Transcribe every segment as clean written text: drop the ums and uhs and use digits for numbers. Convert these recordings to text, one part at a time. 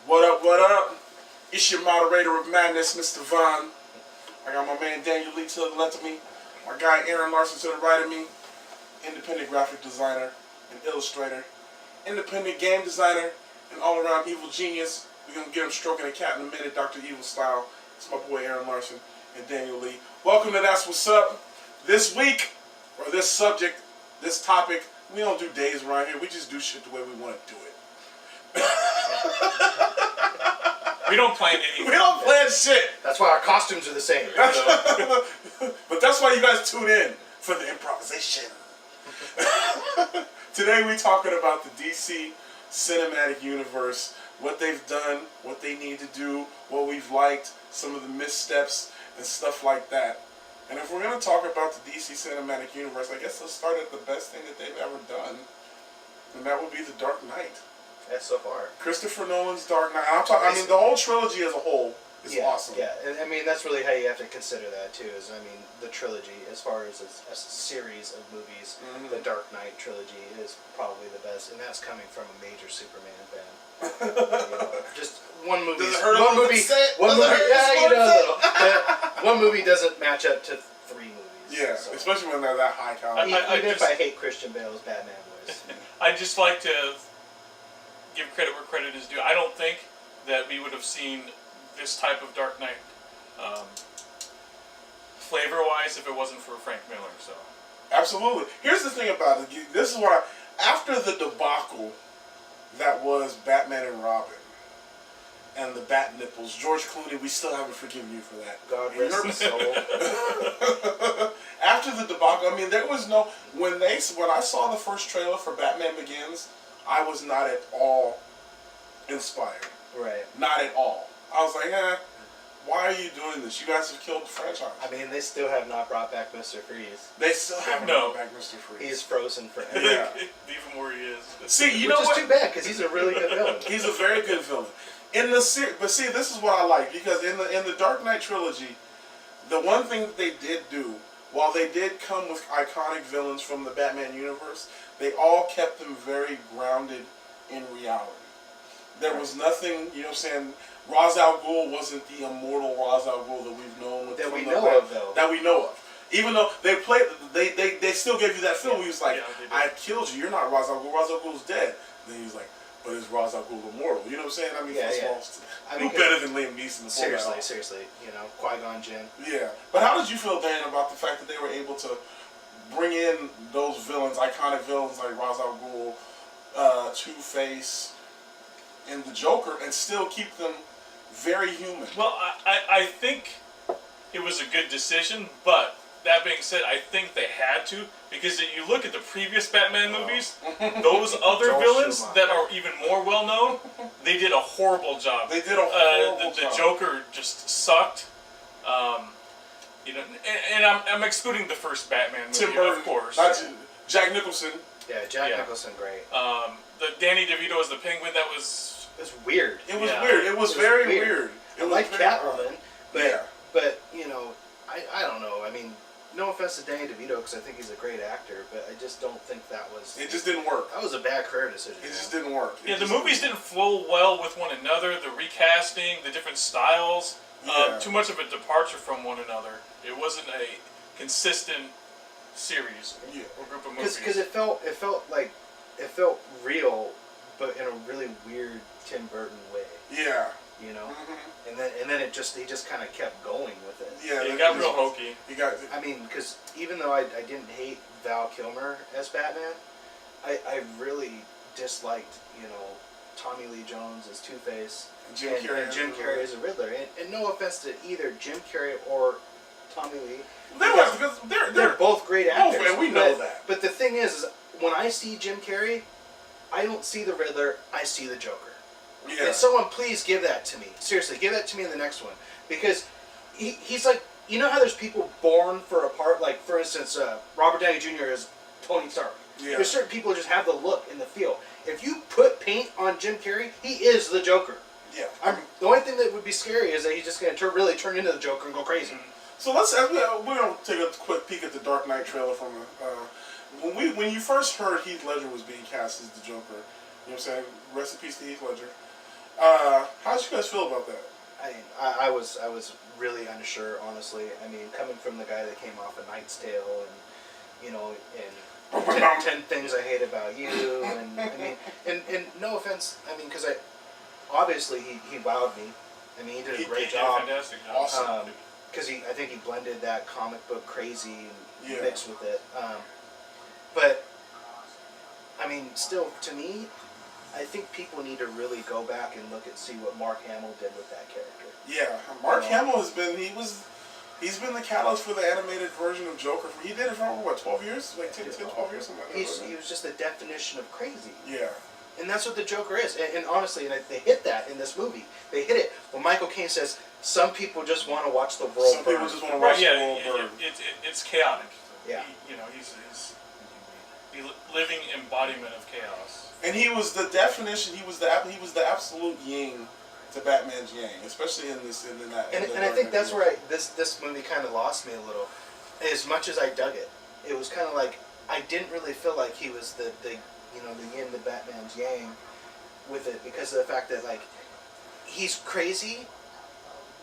What up, what up? It's your moderator of madness, Mr. Vaughn. I got my man Daniel Lee to the left of me. My guy Aaron Larson to the right of me. Independent graphic designer and illustrator. Independent game designer and all-around evil genius. We're going to get him stroking a cat in a minute, Dr. Evil style. It's my boy Aaron Larson and Daniel Lee. Welcome to That's What's Up. This week, or this subject, this topic, we don't do days around here. We just do shit the way we want to do it. We don't plan anything. We don't plan shit. That's why our costumes are the same. But that's why you guys tune in for the improvisation. Today we're talking about the DC Cinematic Universe, what they've done, what they need to do, what we've liked, some of the missteps and stuff like that. And if we're going to talk about the DC Cinematic Universe, I guess let's start at the best thing that they've ever done, and that would be The Dark Knight. Yeah, so far. Christopher Nolan's Dark Knight. I mean, the whole trilogy as a whole is awesome. Yeah, and I mean, that's really how you have to consider that, too, is, I mean, the trilogy, as far as a series of movies, the Dark Knight trilogy is probably the best, and that's coming from a major Superman fan. Just one movie. Does it hurt one movie. One movie doesn't match up to three movies. Yeah, so. Especially when they're that high caliber. Even if I hate Christian Bale's Batman voice. I'd just like to give credit where credit is due. I don't think that we would have seen this type of Dark Knight flavor-wise if it wasn't for Frank Miller. So absolutely. Here's the thing about it. This is why after the debacle that was Batman and Robin and the bat nipples, George Clooney, we still haven't forgiven you for that. God rest his soul. After the debacle, I mean, there was no when I saw the first trailer for Batman Begins, I was not at all inspired. Right. Not at all. I was like, why are you doing this? You guys have killed the franchise. I mean, they still have not brought back Mr. Freeze. They still haven't brought back Mr. Freeze. He's frozen forever. Yeah. Even where he is. See, you know what? Which is too bad, because he's a really good villain. He's a very good villain. But see, this is what I like, because in the Dark Knight trilogy, the one thing that they did do, while they did come with iconic villains from the Batman universe, they all kept them very grounded in reality. There was nothing, you know what I'm saying, Ra's al Ghul wasn't the immortal Ra's al Ghul that we've known. That we know of, though. That we know of. Even though they still gave you that film where he was like, I killed you, you're not Ra's al Ghul's dead. And then he was like, but is Ra's al Ghul immortal? You know what I'm saying? I mean, who better than Liam Neeson? Seriously, Qui-Gon Jinn. Yeah. But how did you feel, Dan, about the fact that they were able to bring in those villains, iconic villains like Ra's al Ghul, Two-Face, and the Joker, and still keep them very human? Well, I think it was a good decision, but that being said, I think they had to, because if you look at the previous Batman movies, those other villains that are even more well known, they did a horrible job. They did a horrible job. The Joker just sucked. And I'm excluding the first Batman movie, Tim Burton, of course. Jack Nicholson. Yeah, Jack Nicholson, great. The Danny DeVito as the Penguin, that was... It was weird. It was weird. It was very weird. I like Catwoman, but I don't know. I mean, no offense to Danny DeVito, because I think he's a great actor, but I just don't think that was... It just didn't work. That was a bad career decision. It just didn't work. The movies didn't flow well with one another. The recasting, the different styles, too much of a departure from one another. It wasn't a consistent series or group of movies. Because it felt real, but in a really weird Tim Burton way. Yeah. You know, and then he just kind of kept going with it. Yeah, it got real hokey. I mean, because even though I didn't hate Val Kilmer as Batman, I really disliked Tommy Lee Jones as Two-Face and Jim Carrey as a Riddler. And no offense to either Jim Carrey or Tommy Lee, they're both great actors. And we know that. But the thing is, when I see Jim Carrey, I don't see the Riddler. I see the Joker. Yeah. And someone please give that to me. Seriously, give that to me in the next one. Because he's like, you know how there's people born for a part? Like, for instance, Robert Downey Jr. is Tony Stark. Yeah. There's certain people who just have the look and the feel. If you put paint on Jim Carrey, he is the Joker. Yeah. The only thing that would be scary is that he's just going to really turn into the Joker and go crazy. So we're going to take a quick peek at the Dark Knight trailer from when you first heard Heath Ledger was being cast as the Joker. You know what I'm saying? Rest in peace to Heath Ledger. How did you guys feel about that? I was really unsure, honestly. I mean, coming from the guy that came off A Knight's Tale and, you know, and 10 Things I Hate About You, and I mean, and no offense, I mean, because obviously he wowed me. I mean, he did a great job. Fantastic job. Awesome. Because I think he blended that comic book crazy and Yeah. mixed with it. But I mean, still, to me, I think people need to really go back and look and see what Mark Hamill did with that character. Yeah, Mark Hamill has been he's been the catalyst for the animated version of Joker. He did it for what, 12 years? Like 10, 12 years, something like that. He was just the definition of crazy. Yeah. And that's what the Joker is. And honestly, they hit that in this movie. They hit it when Michael Caine says, "Some people just want to watch the world Some burn." people just want to watch the world burn. It's chaotic. Yeah. You know, he's the living embodiment of chaos. And he was the definition. He was the absolute yin to Batman's yang, especially in that. And I think that's where this movie kind of lost me a little. As much as I dug it, it was kind of like I didn't really feel like he was the yin to Batman's yang with it, because of the fact that, like, he's crazy,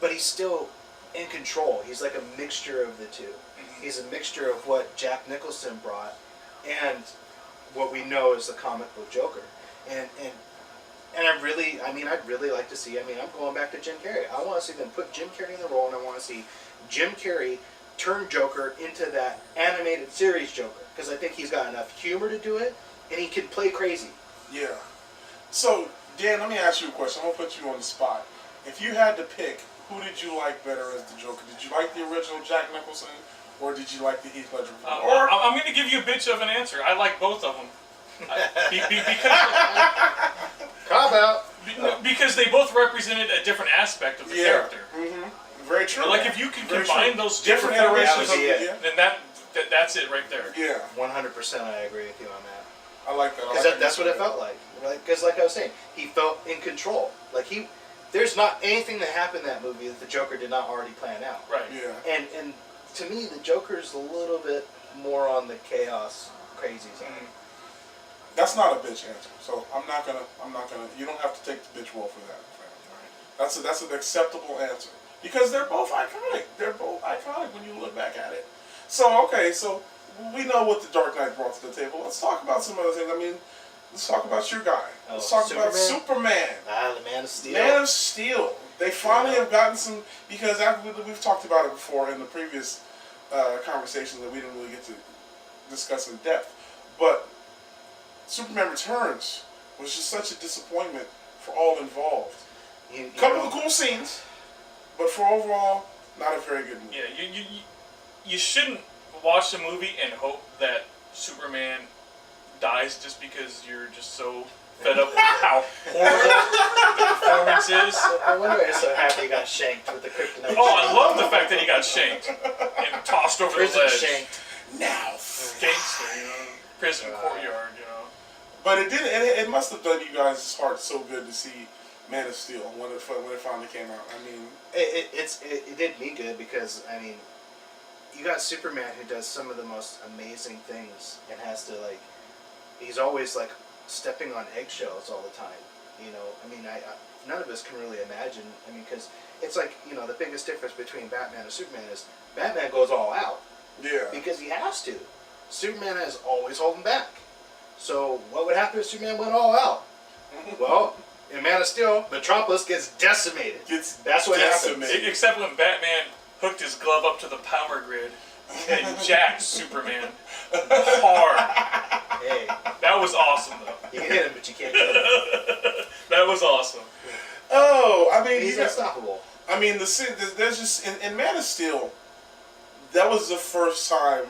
but he's still in control. He's like a mixture of the two. He's a mixture of what Jack Nicholson brought and what we know is the comic book Joker. And I'd really like to see, I'm going back to Jim Carrey. I want to see them put Jim Carrey in the role, and I want to see Jim Carrey turn Joker into that animated series Joker, because I think he's got enough humor to do it, and he can play crazy. Yeah. So, Dan, let me ask you a question. I'm going to put you on the spot. If you had to pick, who did you like better as the Joker? Did you like the original Jack Nicholson, or did you like the Heath Ledger? Or I'm going to give you a bitch of an answer. I like both of them. Cop out. Because they both represented a different aspect of the character. Mm-hmm. Very true. Like, if you can combine those different two iterations of it. then that's it right there. Yeah. 100% I agree with you on that. I like that. Because that's what it felt like. Because, like I was saying, he felt in control. Like, there's not anything that happened in that movie that the Joker did not already plan out. Right. Yeah. And to me, the Joker's a little bit more on the chaos, crazy side. That's not a bitch answer. So I'm not gonna. You don't have to take the bitch role for that. That's an acceptable answer, because they're both iconic. They're both iconic when you look back at it. So okay, so we know what the Dark Knight brought to the table. Let's talk about some other things. Let's talk about your guy. Let's talk about Superman. The Man of Steel. Man of Steel. They finally have gotten some, because after we've talked about it before in the previous conversation that we didn't really get to discuss in depth, but Superman Returns was just such a disappointment for all involved. Couple of cool scenes, but for overall, not a very good movie. Yeah, you shouldn't watch the movie and hope that Superman dies just because you're just so fed up with how horrible the performance is. I wonder why he's so happy he got shanked with the kryptonite. Oh, I love the fact that he got shanked and tossed over Prison the ledge. shanked. Now, Gangster, prison courtyard, But it must have done you guys' hearts so good to see Man of Steel when it finally came out. It did me good, because you got Superman, who does some of the most amazing things and has to, like, he's always like stepping on eggshells all the time. None of us can really imagine. Because it's like, the biggest difference between Batman and Superman is Batman goes all out. Yeah. Because he has to. Superman is always holding back. So what would happen if Superman went all out? Well, in Man of Steel, Metropolis gets decimated. That's what happens. Except when Batman hooked his glove up to the power grid and jacked Superman hard. Hey, that was awesome, though. You can hit him, but you can't kill him. That was awesome. Oh, he's unstoppable. There's just in Man of Steel, that was the first time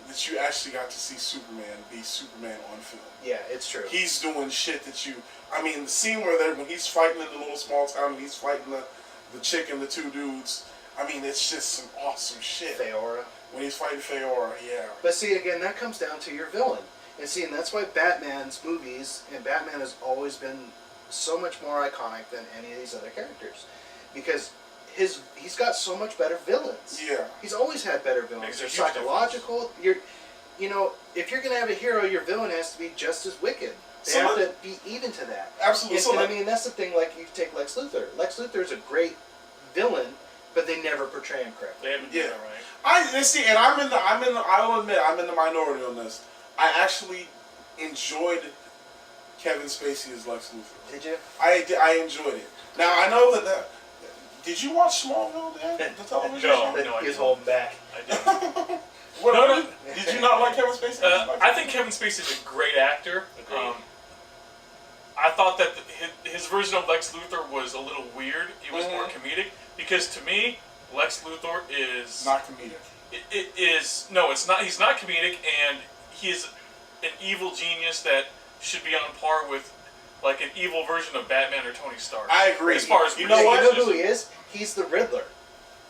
that you actually got to see Superman be Superman on film. Yeah, it's true. He's doing shit that the scene when he's fighting in the little small town and he's fighting the chick and the two dudes. It's just some awesome shit. Feora. When he's fighting Feora, yeah. But see, again, that comes down to your villain. And that's why Batman's movies, and Batman has always been so much more iconic than any of these other characters. Because he's got so much better villains. Yeah. He's always had better villains. They're psychological. If you're going to have a hero, your villain has to be just as wicked. They So have let- to be even to that. Absolutely. And, So and I let- mean, that's the thing. Like you take Lex Luthor. Lex Luthor is a great villain, but they never portray him correctly. They haven't Yeah. done it right. I see, and I'll admit, I'm in the minority on this. I actually enjoyed Kevin Spacey as Lex Luthor. Did you? I enjoyed it. Now I know that. Did you watch Smallville, Dan? The television No. show? I He's didn't. holding back. I didn't. What, No. Did you not like Kevin Spacey? I think Kevin Spacey's a great actor. Agreed. I thought that his version of Lex Luthor was a little weird. It was more Mhm. comedic because to me, Lex Luthor is not comedic. it is no, it's not. He's not comedic, and he is an evil genius that should be on par with like an evil version of Batman or Tony Stark. I agree. As far as You know You what? know who he is? He's the Riddler.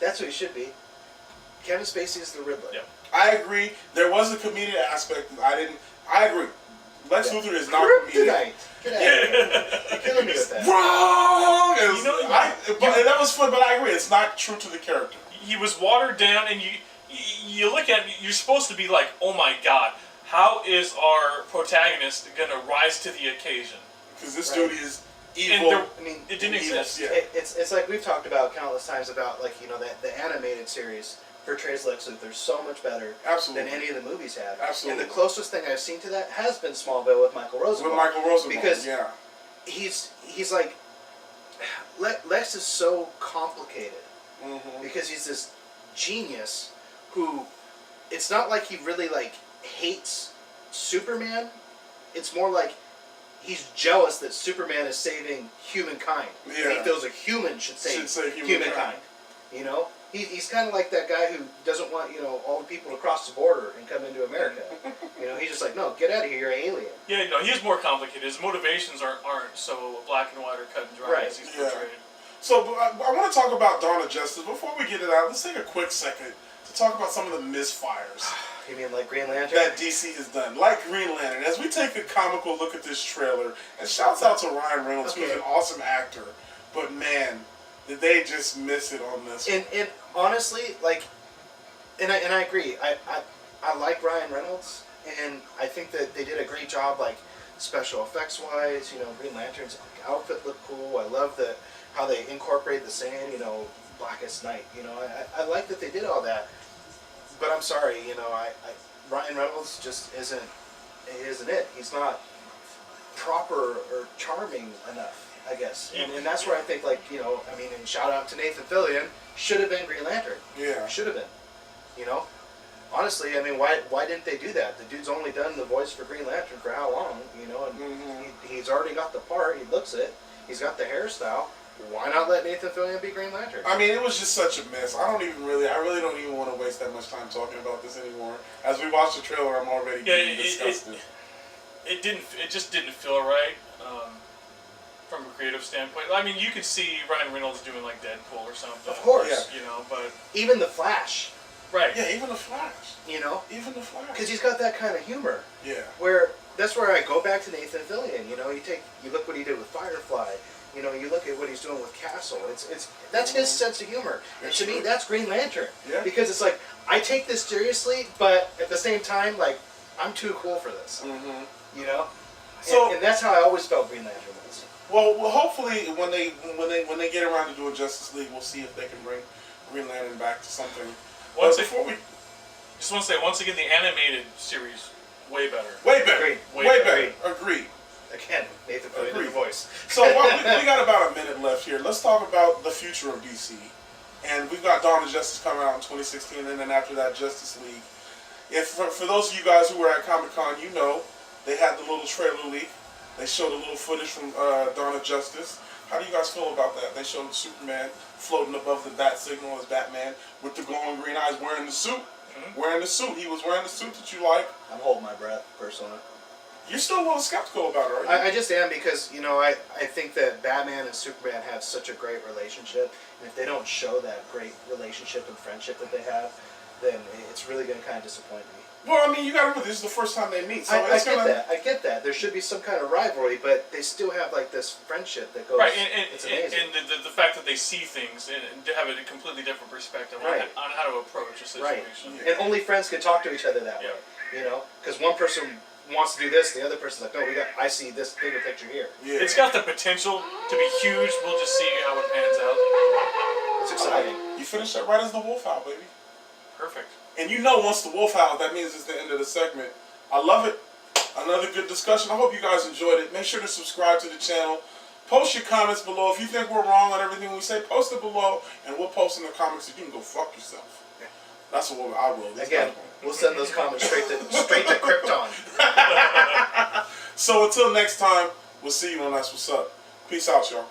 That's who he should be. Kevin Spacey is the Riddler. Yeah. I agree. There was a comedic aspect. I agree. Lex Luthor is not comedic. Kryptonite. Get out of here. You're killing me with that. Wrong. You know, But that was fun, but I agree. It's not true to the character. He was watered down, and you look at it, you're supposed to be like, oh my god, how is our protagonist gonna rise to the occasion? Because this Right. dude is And evil. there- I mean, It didn't Evil, exist. yeah. it's like we've talked about countless times about like that the animated series portrays Lex Luthor so much better Absolutely. than any of the movies have. Absolutely. And the closest thing I've seen to that has been Smallville with Michael Rosenbaum. With Michael Rosenbaum. Because yeah. he's like Lex is so complicated Mm-hmm. because he's this genius who it's not like he really like hates Superman. It's more like he's jealous that Superman is saving humankind. And he Yeah. feels a human should save, humankind. You know? He's kind of like that guy who doesn't want, all the people to cross the border and come into America. He's just like, no, get out of here, you're an alien. Yeah, no, he is more complicated. His motivations aren't so black and white or cut and dry Right. as he's Yeah. portrayed. So I want to talk about Dawn of Justice. Before we get it out, let's take a quick second to talk about some of the misfires You mean like Green Lantern? that DC has done, like Green Lantern. As we take a comical look at this trailer, and shouts out to Ryan Reynolds, who's Okay. an awesome actor, but man, did they just miss it on this? And honestly, like, and I agree. I like Ryan Reynolds, and I think that they did a great job, like special effects wise. Green Lantern's outfit looked cool. I love how they incorporate the sand. Blackest Night. I like that they did all that. But I'm sorry. Ryan Reynolds just isn't it. He's not proper or charming enough. I guess, and that's where I think, and shout out to Nathan Fillion, should have been Green Lantern. Yeah. Should have been. Honestly, why didn't they do that? The dude's only done the voice for Green Lantern for how long? And Mhm. he's already got the part. He looks it. He's got the hairstyle. Why not let Nathan Fillion be Green Lantern? I mean, it was just such a mess. I really don't even want to waste that much time talking about this anymore. As we watch the trailer, I'm already getting disgusted. It just didn't feel right from a creative standpoint. I mean, you could see Ryan Reynolds doing like Deadpool or something. Of course. Yeah. But Even the Flash. right. Yeah, even the Flash. Even the Flash. Because he's got that kind of humor. Yeah. That's where I go back to Nathan Fillion. You look what he did with Firefly. You look at what he's doing with Castle. That's his sense of humor. And to me, that's Green Lantern. Yeah. Because it's like I take this seriously, but at the same time, like I'm too cool for this. Mm-hmm. So and that's how I always felt Green Lantern was. Well, hopefully when they get around to doing Justice League, we'll see if they can bring Green Lantern back to something. Before we Just want to say once again, the animated series way better. way better, Agreed. way better. Agreed. Again, Nathan Fillion in Agreed. the voice. So we got about a minute left here. Let's talk about the future of DC. And we've got Dawn of Justice coming out in 2016, and then after that, Justice League. For those of you guys who were at Comic-Con, they had the little trailer leak. They showed a little footage from Dawn of Justice. How do you guys feel about that? They showed Superman floating above the bat signal as Batman with the glowing green eyes, wearing the suit. Mm-hmm. Wearing the suit. He was wearing the suit that you like. I'm holding my breath, personally. You're still a little skeptical about it, right? I just am because, I think that Batman and Superman have such a great relationship. And if they don't show that great relationship and friendship that they have, then it's really going to kind of disappoint me. Well, I mean, you got to remember, this is the first time they meet. So I it's get gonna... that. I get that. There should be some kind of rivalry, but they still have like this friendship that goes. Right, it's amazing. and the fact that they see things and to have a completely different perspective Right. on how to approach a Right. situation. Yeah. And only friends can talk to each other that Yeah. way. Because one person wants to do this. The other person's like, no, I see this bigger picture here. Yeah. It's got the potential to be huge. We'll just see how it pans out. It's exciting. You finished that right as the wolf howl, baby. Perfect. And you know, once the wolf howl, that means it's the end of the segment. I love it. Another good discussion. I hope you guys enjoyed it. Make sure to subscribe to the channel. Post your comments below. If you think we're wrong on everything we say, post it below, and we'll post in the comments so you can go fuck yourself. That's what I will. Again, we'll send those comments straight to Krypton. So until next time, we'll see you on That's What's Up. Peace out, y'all.